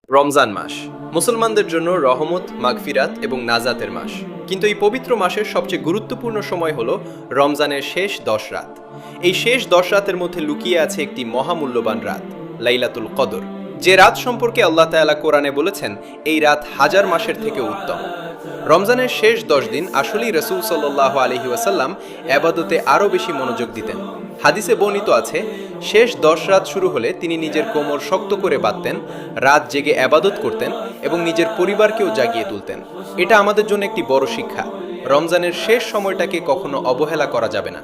রমজান মাস মুসলমানদের জন্য রহমত, মাগফিরাত এবং নাজাতের মাস। কিন্তু এই পবিত্র মাসের সবচেয়ে গুরুত্বপূর্ণ সময় হলো রমজানের শেষ 10 রাত। এই শেষ 10 রাতের মধ্যে লুকিয়ে আছে একটি মহামূল্যবান রাত, লাইলাতুল কদর। যে রাত সম্পর্কে আল্লাহ তাআলা কোরআনে বলেছেন, এই রাত হাজার মাসের থেকে উত্তম। রমজানের শেষ 10 দিন আসলেই রাসূল সাল্লাল্লাহু আলাইহি ওয়াসাল্লাম ইবাদতে আরও বেশি মনোযোগ দিতেন। হাদিসে বর্ণিত আছে, শেষ 10 রাত শুরু হলে তিনি নিজের কোমর শক্ত করে বাঁধতেন, রাত জেগে ইবাদত করতেন এবং নিজের পরিবারকেও জাগিয়ে তুলতেন। এটা আমাদের জন্য একটি বড় শিক্ষা। রমজানের শেষ সময়টাকে কখনো অবহেলা করা যাবে না।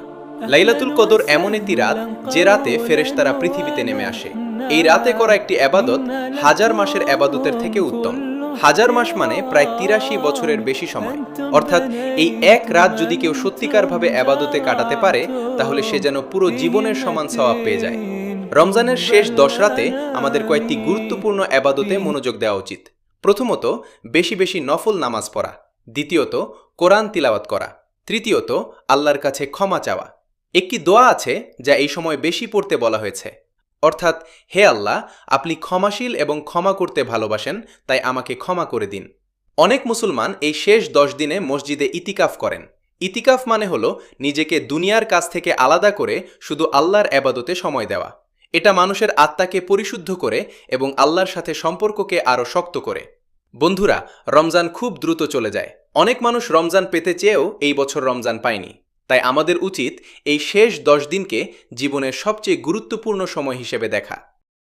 লাইলাতুল কদর এমন একটি রাত যে রাতে ফেরেশতারা পৃথিবীতে নেমে আসে। এই রাতে করা একটি ইবাদত হাজার মাসের ইবাদতের থেকে উত্তম। হাজার মাস মানে প্রায় 83 বছরের বেশি সময়। অর্থাৎ এই এক রাত যদি কেউ সত্যিকারভাবে ইবাদতে কাটাতে পারে, তাহলে সে যেন পুরো জীবনের সমান সওয়াব পেয়ে যায়। রমজানের শেষ 10 রাতে আমাদের কয়েকটি গুরুত্বপূর্ণ ইবাদতে মনোযোগ দেওয়া উচিত। প্রথমত, বেশি বেশি নফল নামাজ পড়া। দ্বিতীয়ত, কোরআন তিলাওয়াত করা। তৃতীয়ত, আল্লাহর কাছে ক্ষমা চাওয়া। একটি দোয়া আছে যা এই সময় বেশি পড়তে বলা হয়েছে, অর্থাৎ, হে আল্লাহ, আপনি ক্ষমাশীল এবং ক্ষমা করতে ভালোবাসেন, তাই আমাকে ক্ষমা করে দিন। অনেক মুসলমান এই শেষ 10 দিনে মসজিদে ইতিকাফ করেন। ইতিকাফ মানে হলো নিজেকে দুনিয়ার কাছ থেকে আলাদা করে শুধু আল্লাহর ইবাদতে সময় দেওয়া। এটা মানুষের আত্মাকে পরিশুদ্ধ করে এবং আল্লাহর সাথে সম্পর্ককে আরও শক্ত করে। বন্ধুরা, রমজান খুব দ্রুত চলে যায়। অনেক মানুষ রমজান পেতে চেয়েও এই বছর রমজান পায়নি। তাই আমাদের উচিত এই শেষ 10 দিনকে জীবনের সবচেয়ে গুরুত্বপূর্ণ সময় হিসেবে দেখা।